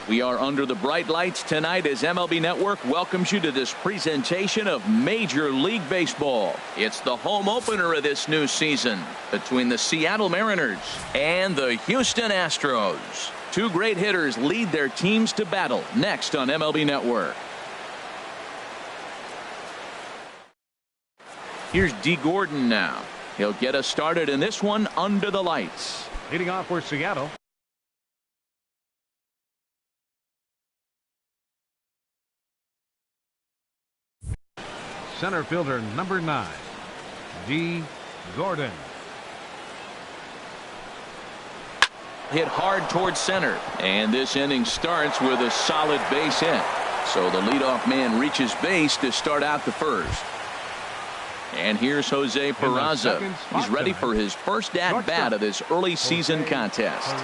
We are under the bright lights tonight as MLB Network welcomes you to this presentation of Major League Baseball. It's the home opener of this new season between the Seattle Mariners and the Houston Astros. Two great hitters lead their teams to battle next on MLB Network. Here's D. Gordon now. He'll get us started in this one under the lights. Leading off for Seattle. Center fielder number 9, D. Gordon. Hit hard towards center, and this inning starts with a solid base hit. So the leadoff man reaches base to start out the first. And here's Jose Peraza. He's ready for his first at-bat of this early season contest.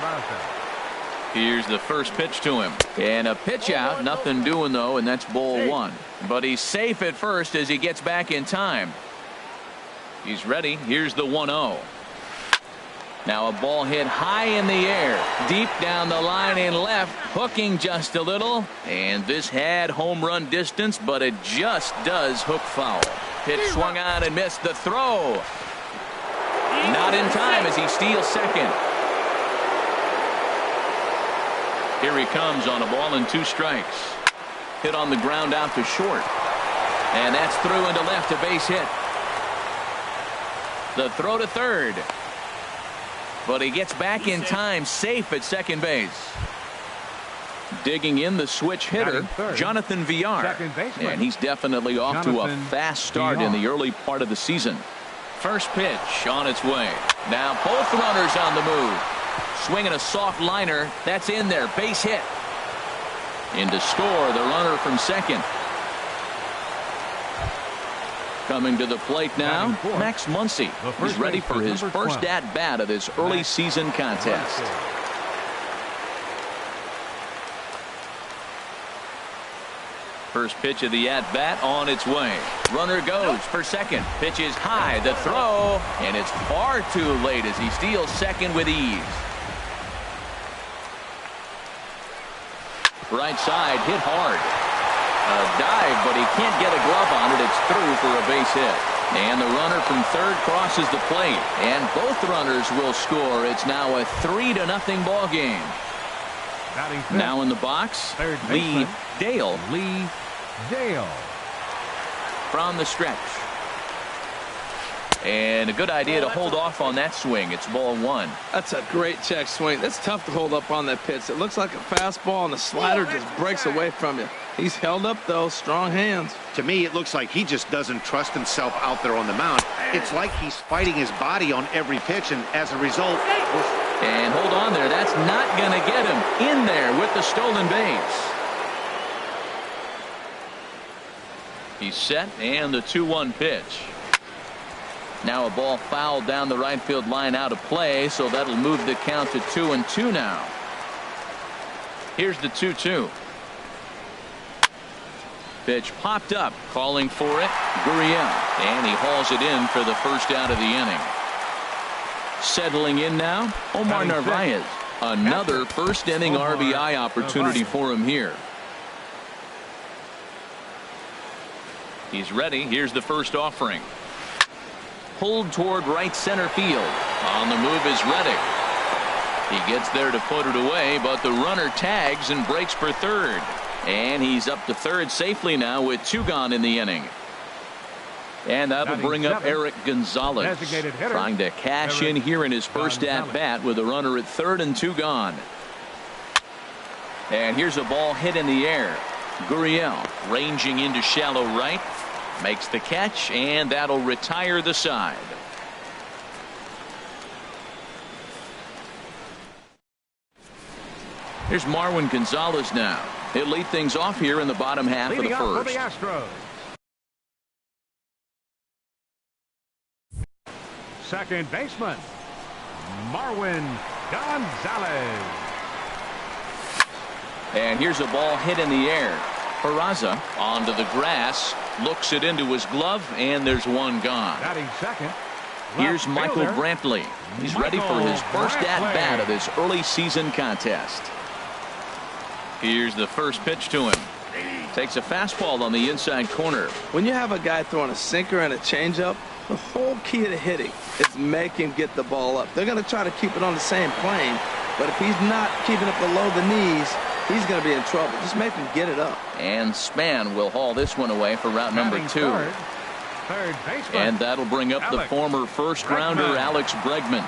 Here's the first pitch to him. And a pitch out. Nothing doing, though, and that's ball 1. But he's safe at first as he gets back in time. He's ready. Here's the 1-0. Now a ball hit high in the air. Deep down the line in left. Hooking just a little. And this had home run distance, but it just does hook foul. Pitch swung on and missed. The throw. Not in time as he steals second. Here he comes on a ball and 2 strikes. Hit on the ground out to short. And that's through into left, a base hit. The throw to third. But he gets back in time, safe at second base. Digging in the switch hitter, Jonathan Villar. And he's definitely off to a fast start in the early part of the season. First pitch on its way. Now both runners on the move. Swinging a soft liner. That's in there. Base hit. In to score the runner from second. Coming to the plate now, Max Muncy. He's ready for his first at-bat of this early season contest. First pitch of the at-bat on its way. Runner goes for second. Pitch is high. The throw. And it's far too late as he steals second with ease. Right side, hit hard. A dive, but he can't get a glove on it. It's through for a base hit. And the runner from third crosses the plate. And both runners will score. It's now a 3-0 ball game. Now in the box, Lee Dale. From the stretch. And a good idea to hold off on that swing. It's ball 1. That's a great check swing. That's tough to hold up on that pitch. It looks like a fastball, and the slider just breaks away from you. He's held up, though. Strong hands. To me, it looks like he just doesn't trust himself out there on the mound. It's like he's fighting his body on every pitch, and as a result... And hold on there. That's not going to get him in there with the stolen base. He's set, and the 2-1 pitch. Now a ball fouled down the right field line out of play, so that'll move the count to 2-2 now. Here's the 2-2. Pitch popped up, calling for it, Gurriel, and he hauls it in for the first out of the inning. Settling in now, Omar Narvaez. Another first inning RBI opportunity for him here. He's ready. Here's the first offering. Pulled toward right center field. On the move is Reddick. He gets there to put it away, but the runner tags and breaks for third. And he's up to third safely now with 2 gone in the inning. And that'll bring up Eric Gonzalez, trying to cash in here in his first at-bat with a runner at third and 2 gone. And here's a ball hit in the air. Gurriel ranging into shallow right. Makes the catch, and that'll retire the side. Here's Marwin Gonzalez now. He'll lead things off here in the bottom half of the first. The Astros. Second baseman, Marwin Gonzalez. And here's a ball hit in the air. Peraza onto the grass, looks it into his glove, and there's 1 gone. Batting second. Here's Michael Brantley. He's ready for his first at-bat of this early season contest. Here's the first pitch to him. Takes a fastball on the inside corner. When you have a guy throwing a sinker and a changeup, the whole key to hitting is make him get the ball up. They're going to try to keep it on the same plane, but if he's not keeping it below the knees, he's going to be in trouble. Just make him get it up. And Span will haul this one away for route number 2. Third baseman. And that'll bring up the former first-rounder Alex Bregman.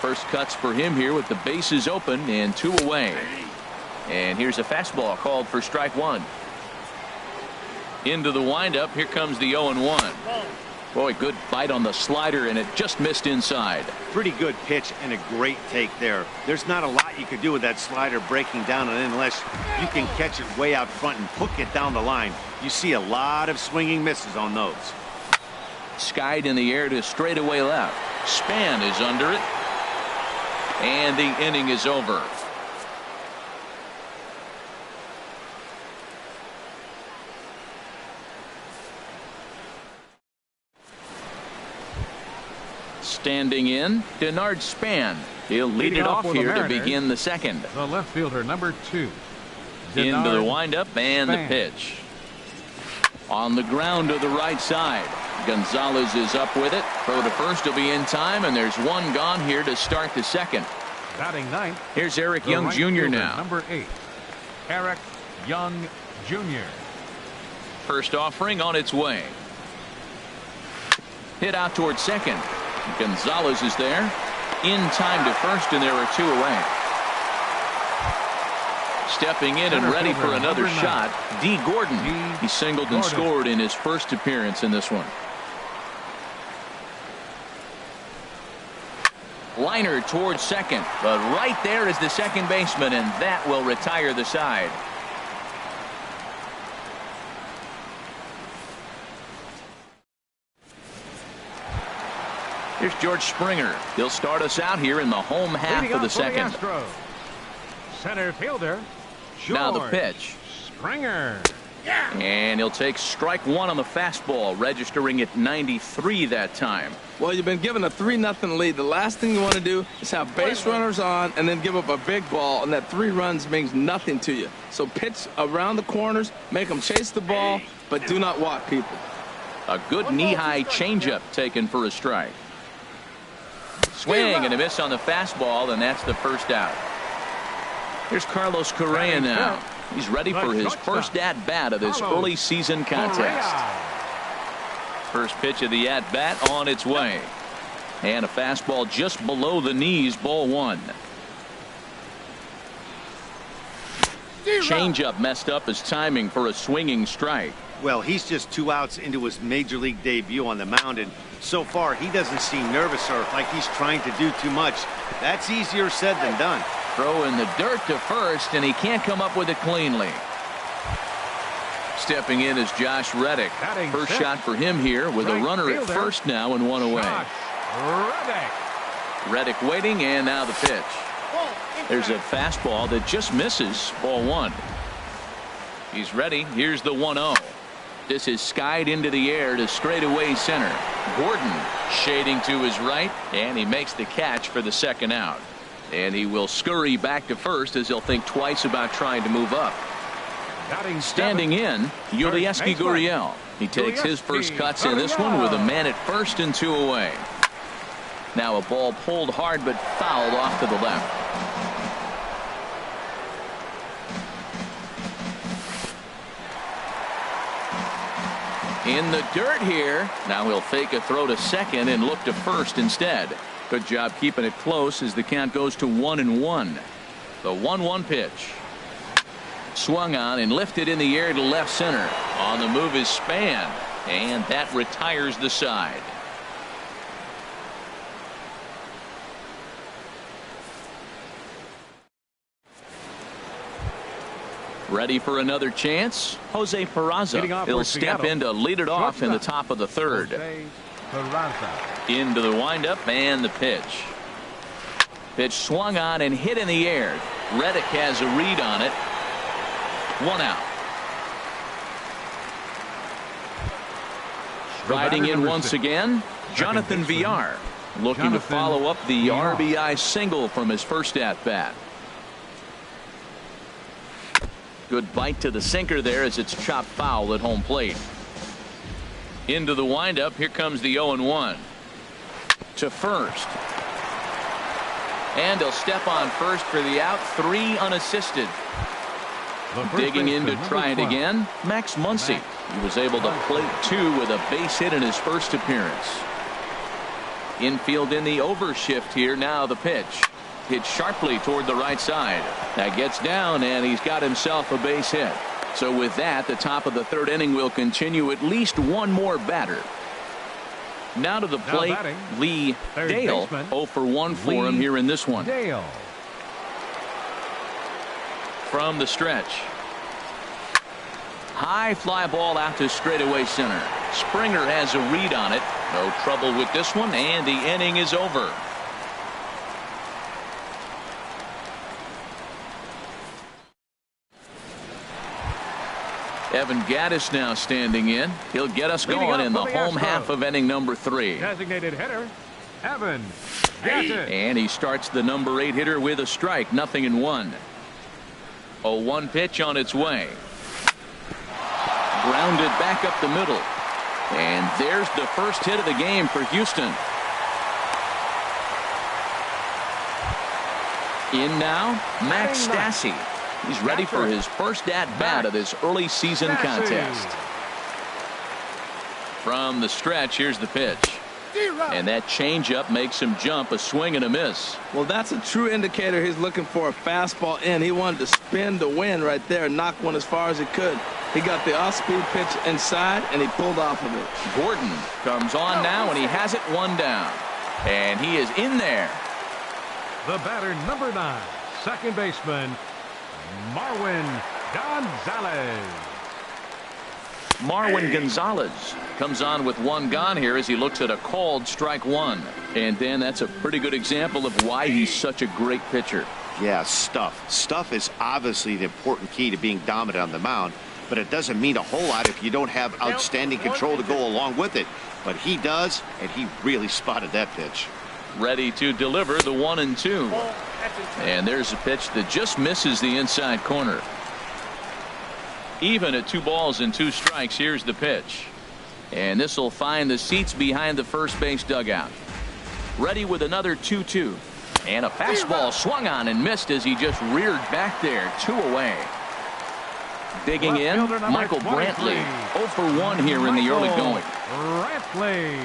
First cuts for him here with the bases open and 2 away. And here's a fastball called for strike 1. Into the windup. Here comes the 0-1. Boy, good bite on the slider, and it just missed inside. Pretty good pitch and a great take there. There's not a lot you could do with that slider breaking down, and unless you can catch it way out front and hook it down the line, you see a lot of swinging misses on those. Skied in the air to straightaway left. Span is under it. And the inning is over. Standing in, Denard Span. He'll lead it off here to begin the second. The left fielder, number 2. Into the windup and the pitch. On the ground to the right side. Gonzalez is up with it. Throw to first will be in time, and there's one gone here to start the second. Batting ninth. Here's Eric Young right Jr. fielder, now. Number 8. Eric Young Jr. First offering on its way. Hit out towards second. Gonzalez is there. In time to first, and there are 2 away. Stepping in and ready for another shot, D. Gordon. He singled and scored in his first appearance in this one. Liner towards second, but right there is the second baseman, and that will retire the side. Here's George Springer. He'll start us out here in the home half of the second. Center fielder, Now the pitch. Springer. And he'll take strike 1 on the fastball, registering at 93 that time. Well, you've been given a 3-0 lead. The last thing you want to do is have base runners on and then give up a big ball, and that 3 runs means nothing to you. So pitch around the corners, make them chase the ball, but do not walk people. A good knee-high changeup taken for a strike. Swing and a miss on the fastball, and that's the first out. Here's Carlos Correa now. He's ready for his first at-bat of this early season contest. First pitch of the at-bat on its way. And a fastball just below the knees, ball 1. Changeup messed up his timing for a swinging strike. Well, he's just 2 outs into his major league debut on the mound, and so far he doesn't seem nervous or like he's trying to do too much. That's easier said than done. Throw in the dirt to first, and he can't come up with it cleanly. Stepping in is Josh Reddick. First shot for him here with a runner at first now and 1 away. Reddick waiting, and now the pitch. There's a fastball that just misses, ball 1. He's ready. Here's the 1-0. This is skied into the air to straightaway center. Gordon shading to his right, and he makes the catch for the second out. And he will scurry back to first as he'll think twice about trying to move up. Standing in, Yulieski Gurriel. He takes his first cuts in this one with a man at first and 2 away. Now a ball pulled hard but fouled off to the left. In the dirt here. Now he'll fake a throw to second and look to first instead. Good job keeping it close as the count goes to 1-1. The 1-1 pitch. Swung on and lifted in the air to left center. On the move is Span, and that retires the side. Ready for another chance? Jose Peraza. He'll step in to lead it off in the top of the third. Into the windup and the pitch. Pitch swung on and hit in the air. Reddick has a read on it. 1 out. Riding in once again, Jonathan Villar, looking to follow up the RBI single from his first at bat. Good bite to the sinker there as it's chopped foul at home plate. Into the windup. Here comes the 0-1 to first. And he'll step on first for the out. 3 unassisted. Digging in to try it again, Max Muncy. He was able to plate 2 with a base hit in his first appearance. Infield in the overshift here. Now the pitch. Hit sharply toward the right side. That gets down, and he's got himself a base hit. So with that, the top of the 3rd inning will continue. At least one more batter. Now to the plate, Lee Dale. 0 for 1 for him here in this one. Dale. From the stretch. High fly ball out to straightaway center. Springer has a read on it. No trouble with this one, and the inning is over. Evan Gaddis now standing in. He'll get us going in the home half of inning number 3. Designated hitter, Evan Gaddis. And he starts the number 8 hitter with a strike. 0-1. 0-1 pitch on its way. Grounded back up the middle. And there's the first hit of the game for Houston. In now, Max Stassi. He's ready for his first at-bat of this early season contest. From the stretch, here's the pitch. And that changeup makes him jump. A swing and a miss. Well, that's a true indicator he's looking for a fastball in. He wanted to spin the wind right there, knock one as far as he could. He got the off-speed pitch inside, and he pulled off of it. Gordon comes on now, and he has it 1 down. And he is in there. The batter, number 9, second baseman, Marwin Gonzalez. Marwin Gonzalez comes on with 1 gone here as he looks at a called strike 1. And Dan, that's a pretty good example of why he's such a great pitcher. Yeah, stuff. Stuff is obviously the important key to being dominant on the mound, but it doesn't mean a whole lot if you don't have outstanding control to go along with it. But he does, and he really spotted that pitch. Ready to deliver the 1-2. And there's a pitch that just misses the inside corner. Even at 2 balls and 2 strikes. Here's the pitch. And this will find the seats behind the first base dugout. Ready with another 2-2. And a fastball swung on and missed as he just reared back there. 2 away. Digging in, Michael Brantley. 0 for 1 here in the early going. Brantley.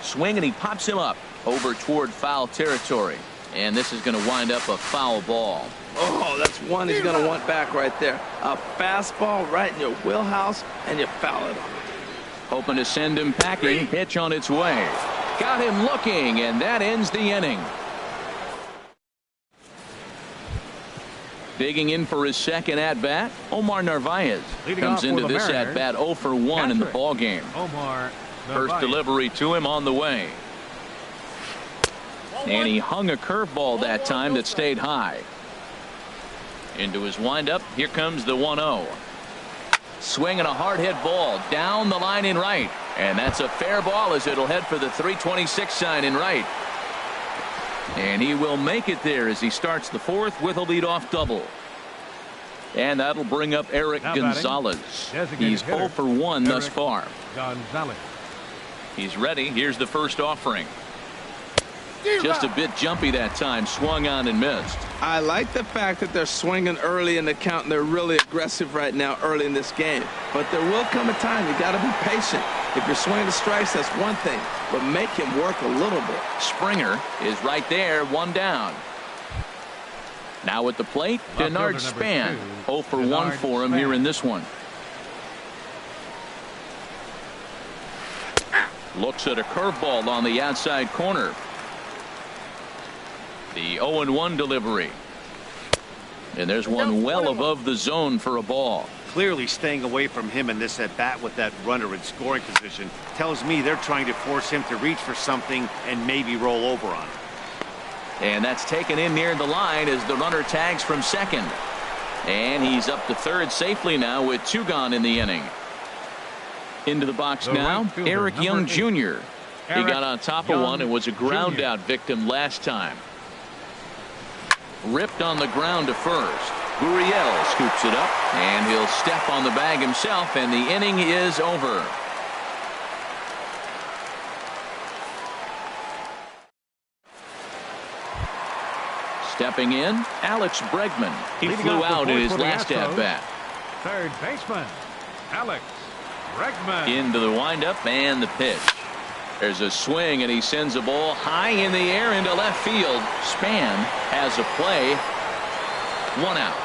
Swing, and he pops him up over toward foul territory. And this is going to wind up a foul ball. Oh, that's one he's going to want back right there. A fastball right in your wheelhouse, and you foul it. Hoping to send him packing. Pitch on its way. Got him looking, and that ends the inning. Digging in for his second at-bat, Omar Narvaez comes into this at-bat 0 for 1 in the ballgame. Omar First delivery to him on the way. And he hung a curveball that time that stayed high. Into his windup. Here comes the 1-0. Swinging a hard hit ball down the line in right. And that's a fair ball as it'll head for the 326 sign in right. And he will make it there as he starts the 4th with a leadoff double. And that'll bring up Eric Gonzalez. He's 0 for 1 thus far. Gonzalez. He's ready. Here's the first offering. Just a bit jumpy that time. Swung on and missed. I like the fact that they're swinging early in the count, and they're really aggressive right now early in this game. But there will come a time you got to be patient. If you're swinging the strikes, that's one thing, but make him work a little bit. Springer is right there, 1 down. Now at the plate, Denard Span. 0 for 1 for him here in this one. Looks at a curveball on the outside corner. The 0-1 delivery. And there's one well above the zone for a ball. Clearly staying away from him in this at bat with that runner in scoring position tells me they're trying to force him to reach for something and maybe roll over on it. And that's taken in near the line as the runner tags from second. And he's up to third safely now with 2 gone in the inning. Into the box now, Eric Young Jr. He got on top of one and was a ground out victim last time. Ripped on the ground to first. Gurriel scoops it up, and he'll step on the bag himself, and the inning is over. Stepping in, Alex Bregman. He flew out in his last at-bat. Third baseman, Alex Bregman. Into the windup and the pitch. There's a swing, and he sends a ball high in the air into left field. Span has a play. 1 out.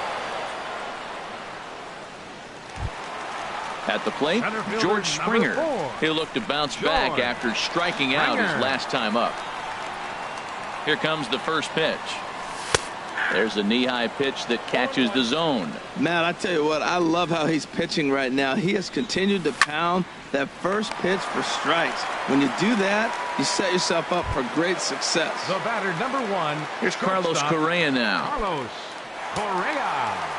At the plate, George Springer. He'll look to bounce back after striking out his last time up. Here comes the first pitch. There's a knee-high pitch that catches the zone. Matt, I tell you what, I love how he's pitching right now. He has continued to pound that first pitch for strikes. When you do that, you set yourself up for great success. The batter, number 1. Here's Carlos Correa now. Carlos Correa.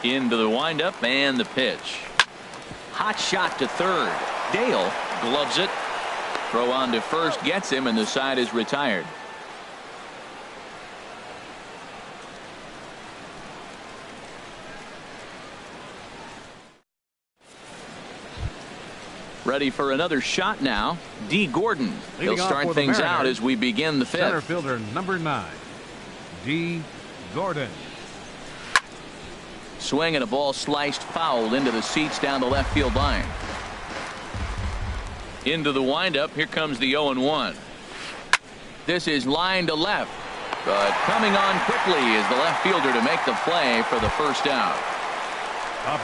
Into the windup and the pitch. Hot shot to third. Dale gloves it. Throw on to first gets him, and the side is retired. Ready for another shot now. D. Gordon. He'll start things out as we begin the fifth. Center fielder number 9, D. Gordon. Swing and a ball sliced foul into the seats down the left field line. Into the windup. Here comes the 0-1. This is line to left, but coming on quickly is the left fielder to make the play for the first out.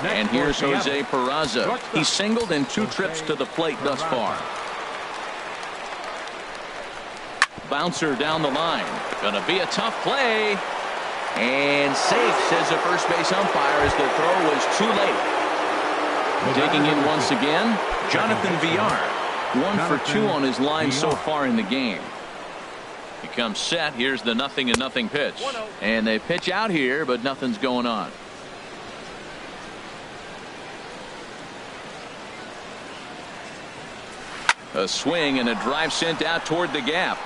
And here's Jose Peraza. He's singled in 2 trips to the plate thus far. Bouncer down the line. Gonna be a tough play. And safe, says the first base umpire, as the throw was too late. Digging in once again, Jonathan Villar. 1 for 2 on his line so far in the game. He comes set. Here's the 0-0 pitch. And they pitch out here, but nothing's going on. A swing and a drive sent out toward the gap.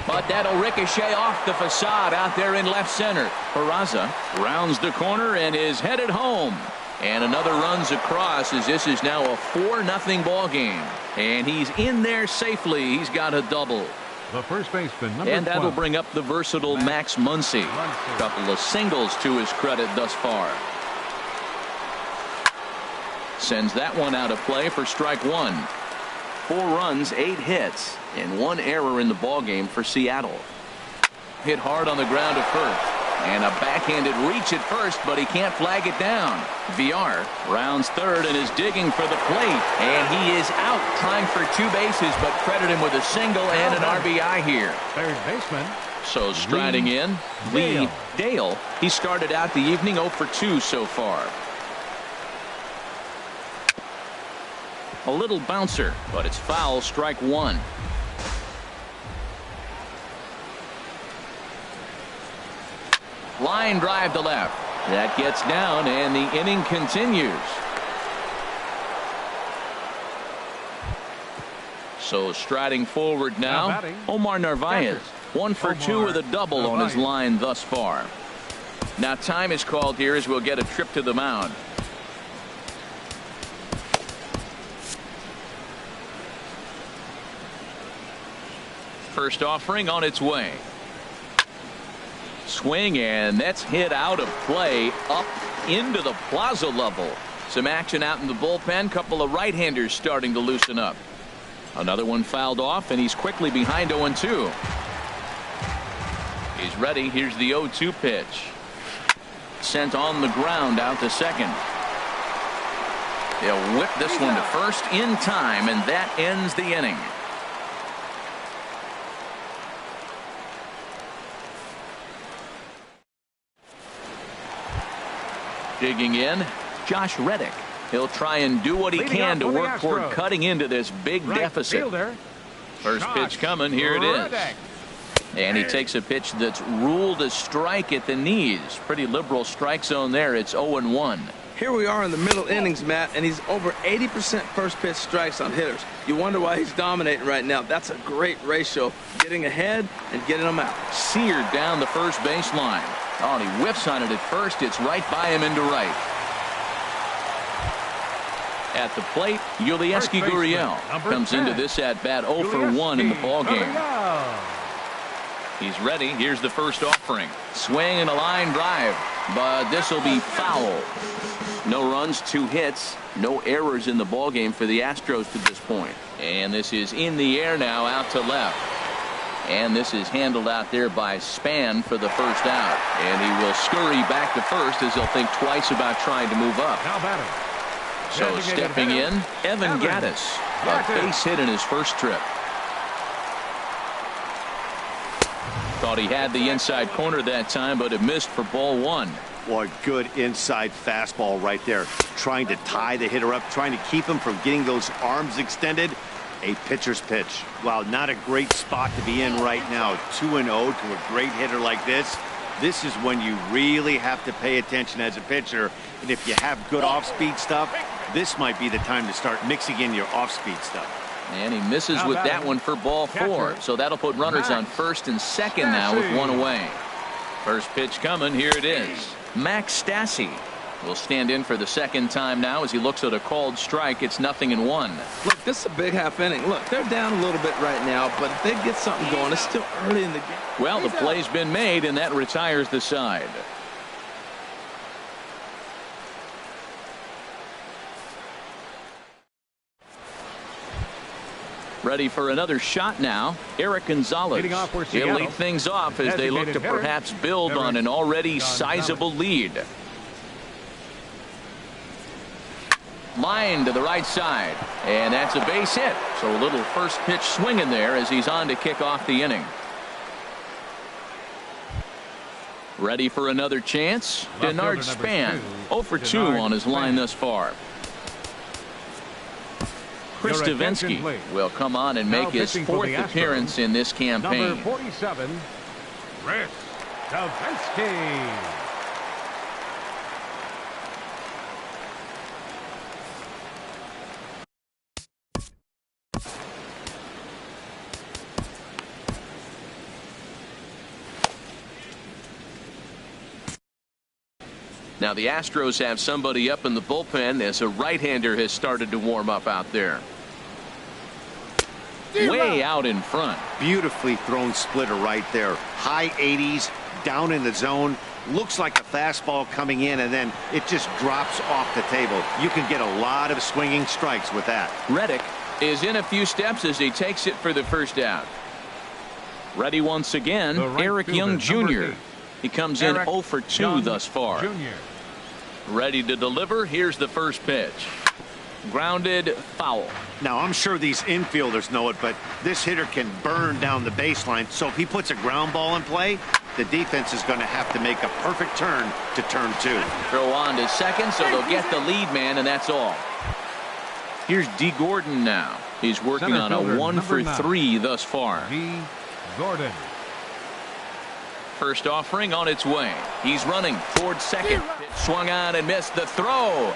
But that'll ricochet off the facade out there in left center. Peraza rounds the corner and is headed home. And another runs across, as this is now a 4-0 ball game. And he's in there safely. He's got a double. The first baseman, number and that'll 12. bring up the versatile Max Muncy. Couple of singles to his credit thus far. Sends that one out of play for strike 1. 4 runs, 8 hits, and 1 error in the ballgame for Seattle. Hit hard on the ground to first. And a backhanded reach at first, but he can't flag it down. Villar rounds third and is digging for the plate. And he is out, trying for 2 bases, but credit him with a single and an RBI here. Third baseman. So striding in, Lee Dale. He started out the evening 0 for 2 so far. A little bouncer, but it's foul, strike 1. Line drive to left. That gets down, and the inning continues. So striding forward now, Omar Narvaez. 1 for 2 with a double on his line thus far. Now time is called here as we'll get a trip to the mound. First offering on its way. Swing, and that's hit out of play up into the plaza level. Some action out in the bullpen. Couple of right-handers starting to loosen up. Another one fouled off, and he's quickly behind 0-2. He's ready. Here's the 0-2 pitch. Sent on the ground out to second. They'll whip this one to first in time, and that ends the inning. Digging in, Josh Reddick. He'll try and do what he can to work toward cutting into this big deficit. First pitch coming. Here it is. And he takes a pitch that's ruled a strike at the knees. Pretty liberal strike zone there. It's 0-1. Here we are in the middle innings, Matt, and he's over 80% first pitch strikes on hitters. You wonder why he's dominating right now. That's a great ratio. Getting ahead and getting them out. Seared down the first baseline. Oh, and he whiffs on it at first. It's right by him into right. At the plate, Yulieski Gurriel comes into this at-bat 0 for 1 in the ballgame. He's ready. Here's the first offering. Swing and a line drive, but this will be foul. No runs, 2 hits, no errors in the ballgame for the Astros to this point. And this is in the air now, out to left. And this is handled out there by Span for the first out. And he will scurry back to first as he'll think twice about trying to move up. Now batting. So stepping in, Evan Gattis, a base hit in his first trip. Thought he had the inside corner that time, but it missed for ball 1. Boy, good inside fastball right there. Trying to tie the hitter up, trying to keep him from getting those arms extended. A pitcher's pitch. Wow, not a great spot to be in right now. 2-0 to a great hitter like this. This is when you really have to pay attention as a pitcher. And if you have good off-speed stuff, this might be the time to start mixing in your off-speed stuff. And he misses with that one for ball 4. So that'll put runners on first and second now with 1 away. First pitch coming. Here it is. Max Stassi will stand in for the second time now as he looks at a called strike. It's 0-1. Look, this is a big half inning. Look, they're down a little bit right now, but if they get something going, it's still early in the game. Well, the play's been made, and that retires the side. Ready for another shot now. Eric Gonzalez. He'll lead things off as they look to perhaps build on an already sizable lead. Line to the right side, and that's a base hit. So a little first pitch swinging there as he's on to kick off the inning. Ready for another chance. Denard Span 0 for 2 on his line thus far. Chris Davinsky will come on and make his 4th appearance in this campaign. Number 47, Chris Davinsky. Now the Astros have somebody up in the bullpen as a right-hander has started to warm up out there. Way out in front. Beautifully thrown splitter right there. High 80s, down in the zone. Looks like a fastball coming in, and then it just drops off the table. You can get a lot of swinging strikes with that. Reddick is in a few steps as he takes it for the first out. Ready once again, Eric Young Jr. He comes in 0 for 2 thus far. Ready to deliver. Here's the first pitch. Grounded, foul. Now, I'm sure these infielders know it, but this hitter can burn down the baseline. So if he puts a ground ball in play, the defense is going to have to make a perfect turn to turn 2. Throw on to second, so they'll get the lead man, and that's all. Here's D. Gordon now. He's working on a 1 for 3 thus far. D. Gordon. First offering on its way. He's running towards second. Swung on and missed the throw.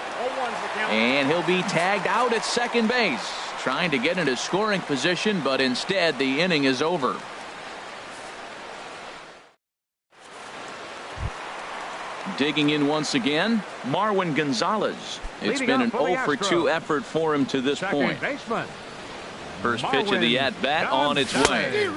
And he'll be tagged out at second base. Trying to get into scoring position, but instead the inning is over. Digging in once again, Marwin Gonzalez. It's been an 0 for 2 effort for him to this point. First pitch of the at-bat on its way.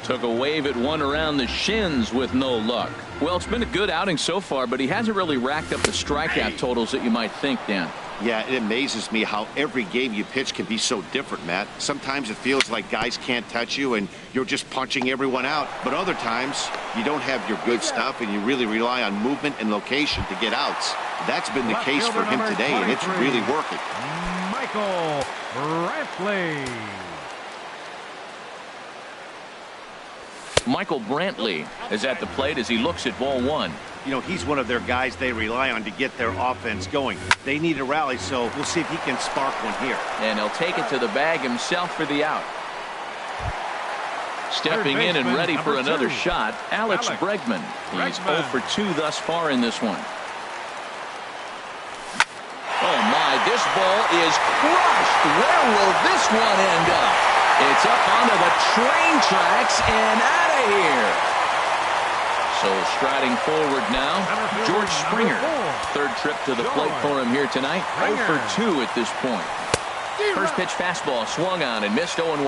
Took a wave at one around the shins with no luck. Well, it's been a good outing so far, but he hasn't really racked up the strikeout totals that you might think, Dan. Yeah, it amazes me how every game you pitch can be so different, Matt. Sometimes it feels like guys can't touch you and you're just punching everyone out. But other times, you don't have your good stuff and you really rely on movement and location to get outs. That's been the case for him today, and it's really working. Michael Brantley. Michael Brantley is at the plate as he looks at ball 1. You know, he's one of their guys they rely on to get their offense going. They need a rally, so we'll see if he can spark one here. And he'll take it to the bag himself for the out. Stepping in and ready for another shot, Alex Bregman. He's 0 for 2 thus far in this one. Oh my, this ball is crushed. Where will this one end up? It's up onto the train tracks and out of here. So striding forward now, George Springer. Third trip to the plate for him here tonight. 0 for 2 at this point. First pitch fastball swung on and missed 0-1.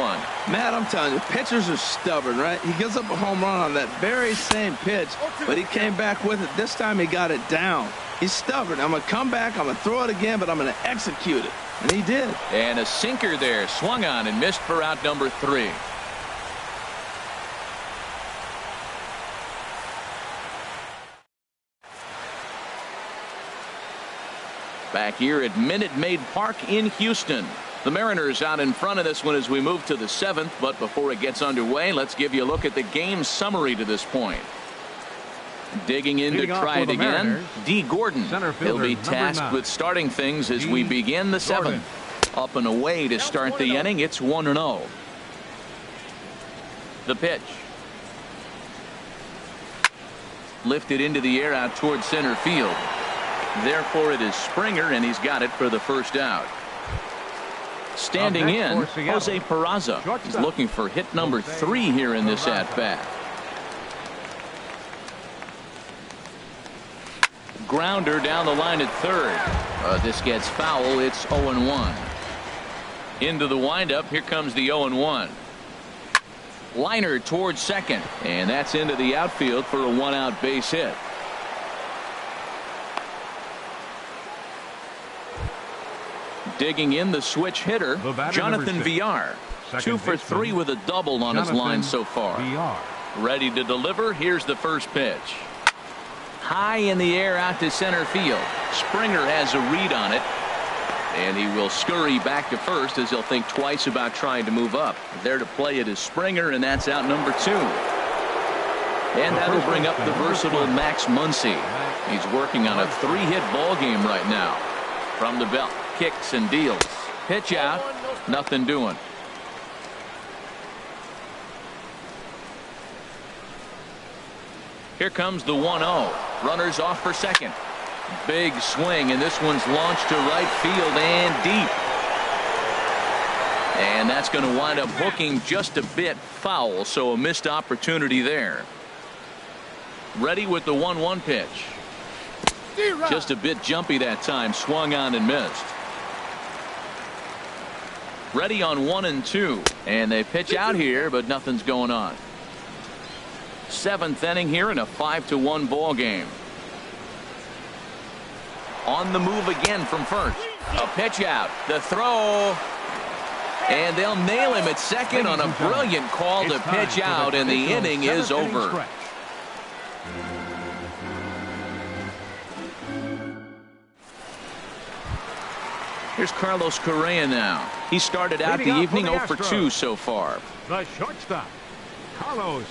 Matt, I'm telling you, pitchers are stubborn, right? He gives up a home run on that very same pitch, but he came back with it. This time he got it down. He's stubborn. I'm going to come back, I'm going to throw it again, but I'm going to execute it. And he did. And a sinker there, swung on and missed for out number 3. Back here at Minute Maid Park in Houston. The Mariners out in front of this one as we move to the 7th. But before it gets underway, let's give you a look at the game summary to this point. Digging in to try it again, D. Gordon. He'll be tasked with starting things as we begin the 7th. Up and away to start the inning. It's 1-0. The pitch. Lifted into the air out towards center field. Therefore, it is Springer, and he's got it for the first out. Standing in, Jose Peraza. He's looking for hit number 3 here in this at-bat. Grounder down the line at third. This gets foul. It's 0-1. Into the windup. Here comes the 0-1. Liner towards second, and that's into the outfield for a 1-out base hit. Digging in, the switch hitter, Jonathan Villar. 2 for 3 with a double on his line so far. Ready to deliver. Here's the first pitch. High in the air out to center field. Springer has a read on it, and he will scurry back to first as he'll think twice about trying to move up. There to play it is Springer, and that's out number 2. And that'll bring up the versatile Max Muncy. He's working on a 3-hit ball game right now. From the belt, kicks and deals. Pitch out, nothing doing. Here comes the 1-0. Runners off for second. Big swing, and this one's launched to right field and deep. And that's going to wind up hooking just a bit foul, so a missed opportunity there. Ready with the 1-1 pitch. Just a bit jumpy that time, swung on and missed. Ready on 1-2, and they pitch out here, but nothing's going on. 7th inning here in a 5-1 ball game. On the move again from first. A pitch out. The throw. And they'll nail him at second on a brilliant call to pitch out, and the inning is over. Here's Carlos Correa now. He started out the evening 0 for 2 so far. The shortstop, Carlos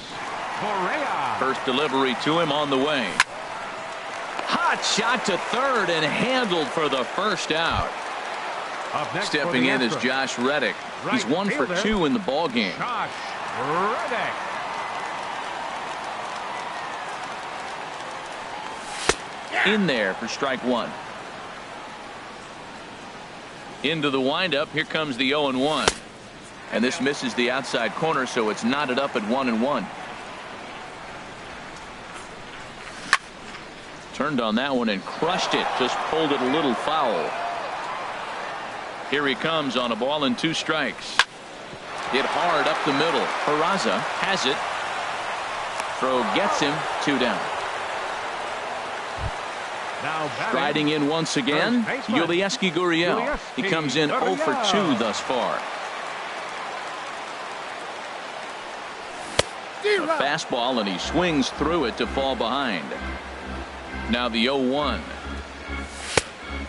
Correa. First delivery to him on the way. Hot shot to third and handled for the first out. Stepping in is Josh Reddick. He's 1 for 2 in the ball game. Josh Reddick. In there for strike 1. Into the windup. Here comes the 0-1. And this misses the outside corner, so it's knotted up at 1-1. Turned on that one and crushed it. Just pulled it a little foul. Here he comes on a ball and 2 strikes. Hit hard up the middle. Peraza has it. Throw gets him. 2 down. Striding in once again, Yulieski Gurriel. He comes in 0 for 2 thus far. A fastball, and he swings through it to fall behind. Now the 0-1.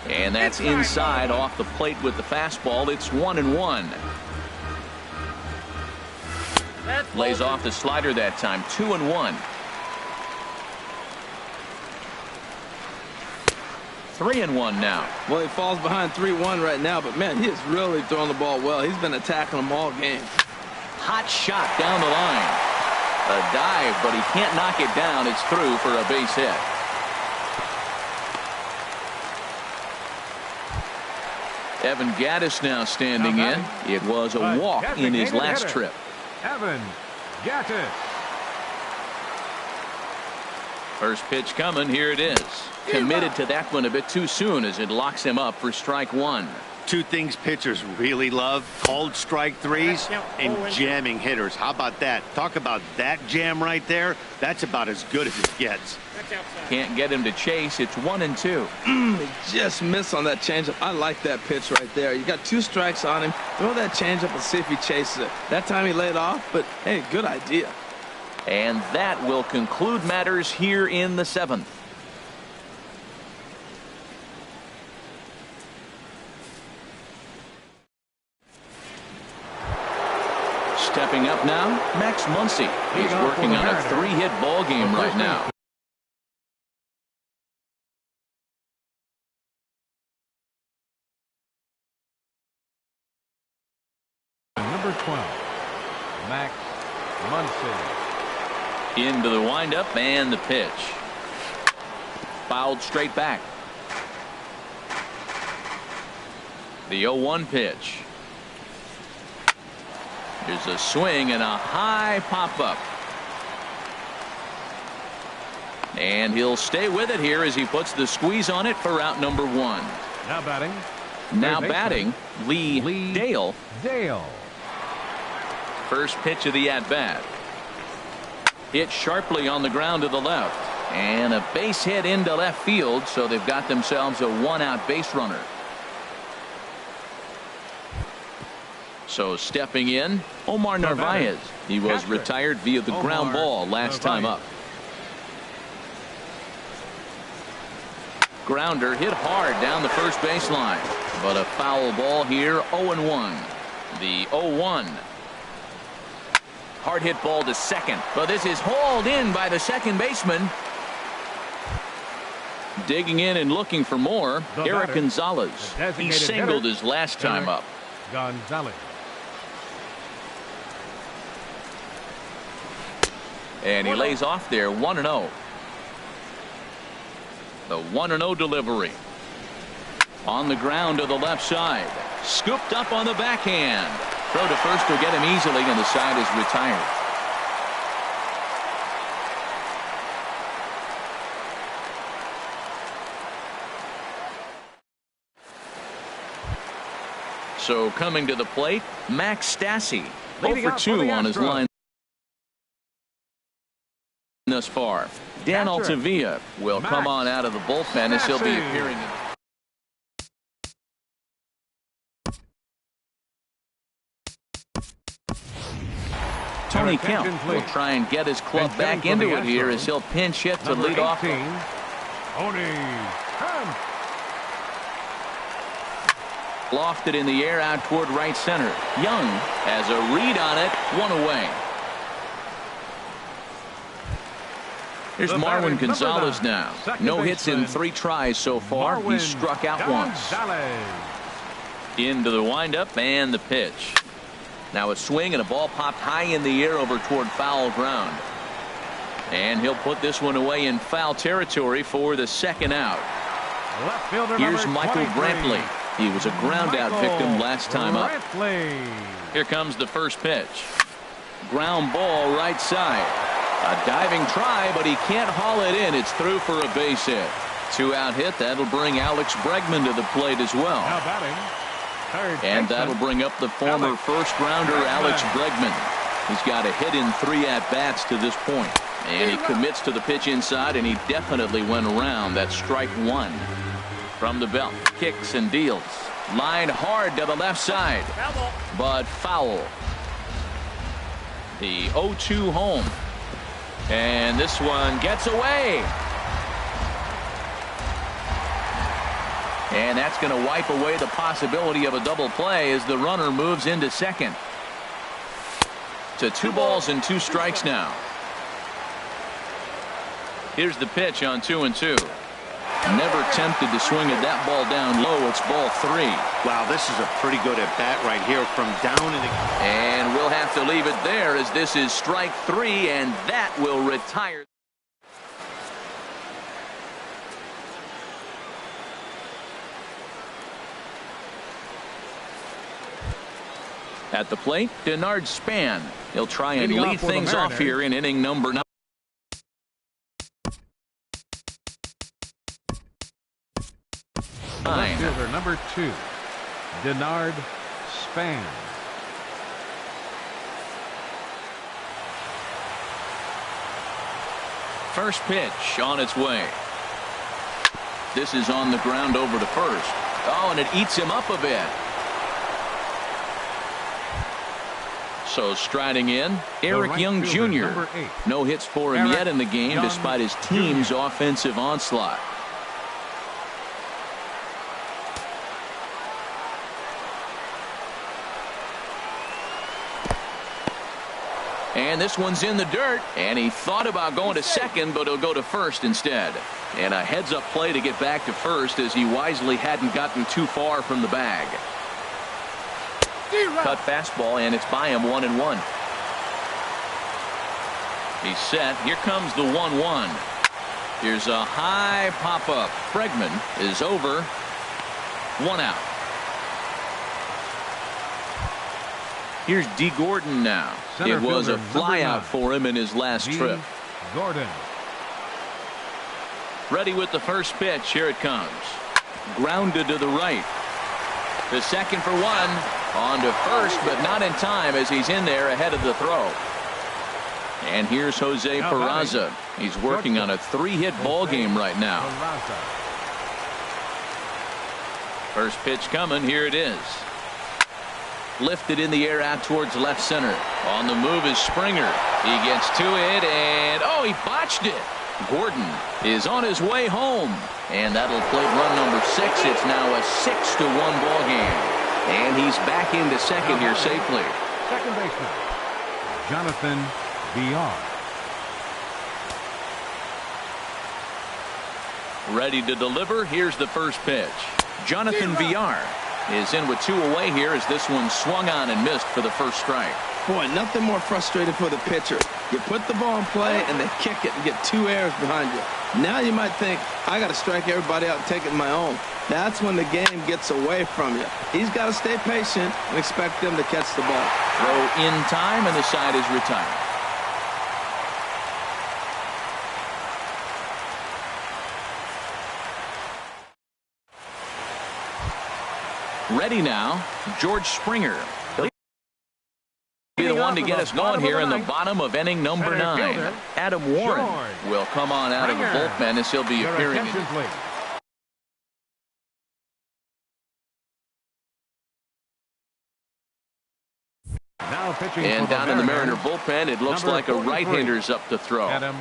And that's inside off the plate with the fastball. It's 1-1. Lays off the slider that time. 2-1. 3-1 now. Well, he falls behind 3-1 right now, but man, he is really throwing the ball well. He's been attacking them all game. Hot shot down the line. A dive, but he can't knock it down. It's through for a base hit. Evan Gattis now standing in. It was a walk in his last trip. Evan Gattis. First pitch coming. Here it is. Committed to that one a bit too soon as it locks him up for strike one. Two things pitchers really love: called strike threes and jamming hitters. How about that? Talk about that jam right there. That's about as good as it gets. Can't get him to chase. It's 1-2. He just missed on that changeup. I like that pitch right there. You got 2 strikes on him. Throw that changeup and see if he chases it. That time he laid off, but hey, good idea. And that will conclude matters here in the 7th. Stepping up now, Max Muncy. He's working on a 3-hit ball game right now. Number 12, Max Muncy. Into the windup and the pitch. Fouled straight back. The 0-1 pitch. There's a swing and a high pop-up. And he'll stay with it here as he puts the squeeze on it for out number 1. Now batting. Now batting, Lee Dale. First pitch of the at-bat. Hit sharply on the ground to the left. And a base hit into left field, so they've got themselves a 1-out base runner. So stepping in, Omar Narvaez. He was retired via the ground ball last time up. Grounder hit hard down the first baseline, but a foul ball here. 0-1. The 0-1. Hard hit ball to second, but this is hauled in by the second baseman. Digging in and looking for more, Eric Gonzalez. He singled his last time up. Gonzalez. And he lays off there. 1-0. The 1-0 delivery. On the ground to the left side. Scooped up on the backhand. Throw to first will get him easily, and the side is retired. So coming to the plate, Max Stassi. 0 for 2 on his line thus far. Dan Altavilla will come on out of the bullpen as he'll be appearing. Tony Kemp will try and get his club back into it here as he'll pinch hit to lead off. Lofted in the air out toward right center. Young has a read on it. 1 away. Here's Marwin Gonzalez now. No hits in 3 tries so far. He's struck out once. Into the windup and the pitch. Now a swing and a ball popped high in the air over toward foul ground. And he'll put this one away in foul territory for the second out. Here's Michael Brantley. He was a ground out victim last time up. Here comes the first pitch. Ground ball right side. A diving try, but he can't haul it in. It's through for a base hit. 2-out hit. That'll bring Alex Bregman to the plate as well. And that'll bring up the former first-rounder Alex Bregman. He's got a hit in 3 at-bats to this point. And he commits to the pitch inside, and he definitely went around. That's strike 1. From the belt, kicks and deals. Line hard to the left side, but foul. The 0-2 home. And this one gets away. And that's going to wipe away the possibility of a double play as the runner moves into second. To 2 balls and 2 strikes now. Here's the pitch on 2-2. Never tempted to swing at that ball down low. It's ball 3. Wow, this is a pretty good at bat right here from down in the. And we'll have to leave it there as this is strike 3, and that will retire. At the plate, Denard Span. He'll try and lead things off here in inning number 9. Left fielder number 2, Denard Span. First pitch on its way. This is on the ground over to first. Oh, and it eats him up a bit. So striding in, Eric right Young fielder, Jr. number 8. No hits for him Eric yet in the game Young despite his team's Jr. offensive onslaught. And this one's in the dirt, and he thought about going to second, but he'll go to first instead. And a heads-up play to get back to first as he wisely hadn't gotten too far from the bag. Cut fastball, and it's by him 1-1. He's set. Here comes the 1-1. Here's a high pop-up. Bregman is over. 1 out. Here's D. Gordon now. Center It was a fielder, flyout 9. for him in his last D. trip. Gordon. Ready with the first pitch. Here it comes. Grounded to the right. The second for 1. On to first, but not in time as he's in there ahead of the throw. And here's Jose Peraza. He's working on a 3-hit ball game right now. First pitch coming. Here it is. Lifted in the air out towards left center. On the move is Springer. He gets to it, and oh, he botched it. Gordon is on his way home, and that'll plate run number 6. It's now a 6-1 ball game, and he's back into second here safely. Second baseman, Jonathan Villar. Ready to deliver. Here's the first pitch. Jonathan Villar is in with 2 away here as this one swung on and missed for the first strike. Boy, nothing more frustrating for the pitcher. You put the ball in play and they kick it and get 2 errors behind you. Now you might think, I got to strike everybody out and take it my own. That's when the game gets away from you. He's got to stay patient and expect them to catch the ball. Throw in time, and the side is retired. Ready now, George Springer. He'll be the one to get us going here in the bottom of inning number 9. Adam Warren will come on out of the bullpen as he'll be appearing. Now pitching And for down in the Mariner bullpen, it looks like a right-hander's up to throw. Adam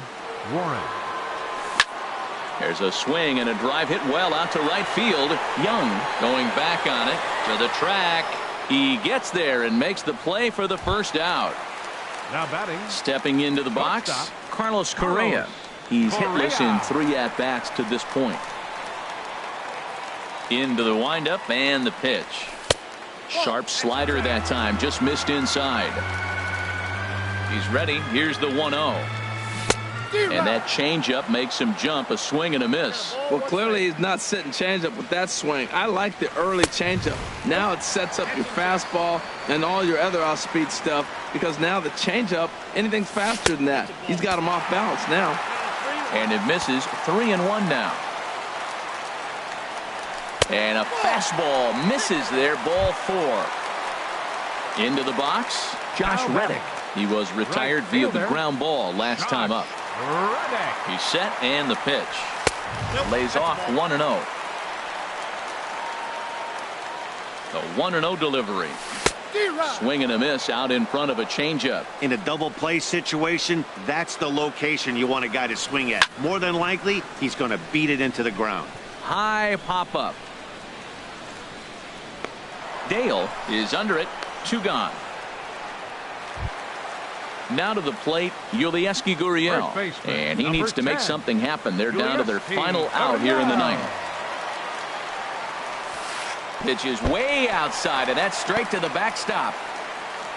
Warren. There's a swing and a drive hit well out to right field. Young going back on it to the track. He gets there and makes the play for the first out. Now batting. Stepping into the box, Carlos Correa. He's hitless in 3 at-bats to this point. Into the windup and the pitch. Sharp slider that time, just missed inside. He's ready. Here's the 1-0. And that changeup makes him jump. A swing and a miss. Well, clearly he's not sitting changeup with that swing. I like the early changeup. Now it sets up your fastball and all your other off-speed stuff, because now the changeup, anything's faster than that. He's got him off balance now. And it misses. 3-1 now. And a fastball misses there. Ball 4. Into the box, Josh Reddick. He was retired via the ground ball last time up. He's set, and the pitch. Lays off 1-0. The 1-0 delivery. Swing and a miss out in front of a changeup. In a double play situation, that's the location you want a guy to swing at. More than likely, he's going to beat it into the ground. High pop up. Dale is under it. 2 gone. Now to the plate, Yulieski Gurriel, and he needs to make something happen. They're down to their final out here in the 9th. Pitch is way outside, and that's straight to the backstop.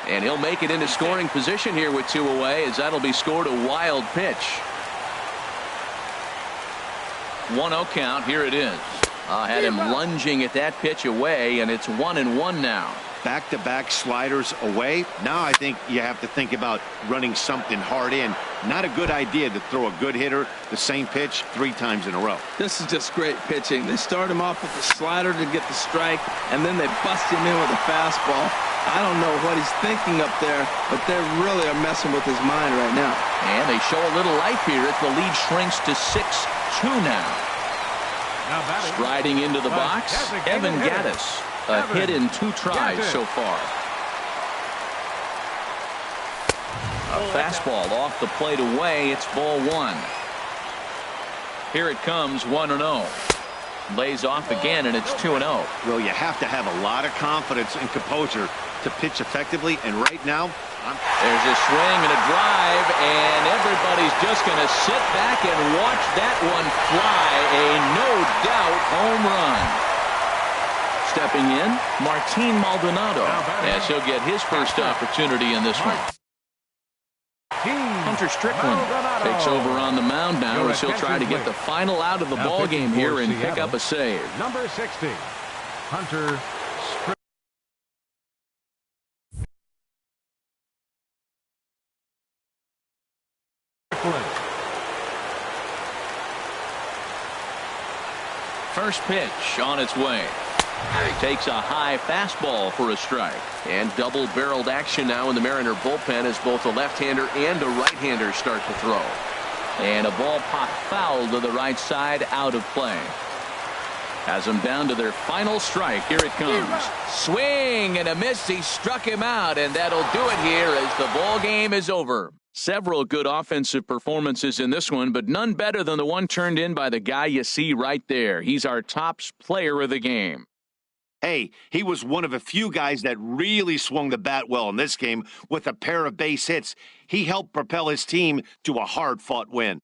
And he'll make it into scoring position here with 2 away, as that'll be scored a wild pitch. 1-0 count. Here it is. Had him lunging at that pitch away, and it's 1-1 now. Back-to-back sliders away. Now I think you have to think about running something hard in. Not a good idea to throw a good hitter the same pitch 3 times in a row. This is just great pitching. They start him off with the slider to get the strike, and then they bust him in with a fastball. I don't know what he's thinking up there, but they really are messing with his mind right now. And they show a little life here as the lead shrinks to 6-2 now. Striding into the box, Evan Gattis. A hit in 2 tries so far. A fastball off the plate away. It's ball 1. Here it comes, 1-0. Lays off again, and it's 2-0. Well, you have to have a lot of confidence and composure to pitch effectively, and right now, there's a swing and a drive, and everybody's just going to sit back and watch that one fly. A no-doubt home run. Stepping in, Martin Maldonado, as he'll get his first opportunity in this one. Hunter Strickland takes over on the mound now as he'll try to get the final out of the ball game here and pick up a save. Number 60, Hunter Strickland. First pitch on its way. He takes a high fastball for a strike. And double-barreled action now in the Mariner bullpen as both a left-hander and a right-hander start to throw. And a ball popped foul to the right side, out of play. Has them down to their final strike. Here it comes. Swing and a miss. He struck him out, and that'll do it here as the ball game is over. Several good offensive performances in this one, but none better than the one turned in by the guy you see right there. He's our top player of the game. Hey, he was one of a few guys that really swung the bat well in this game with a pair of base hits. He helped propel his team to a hard-fought win.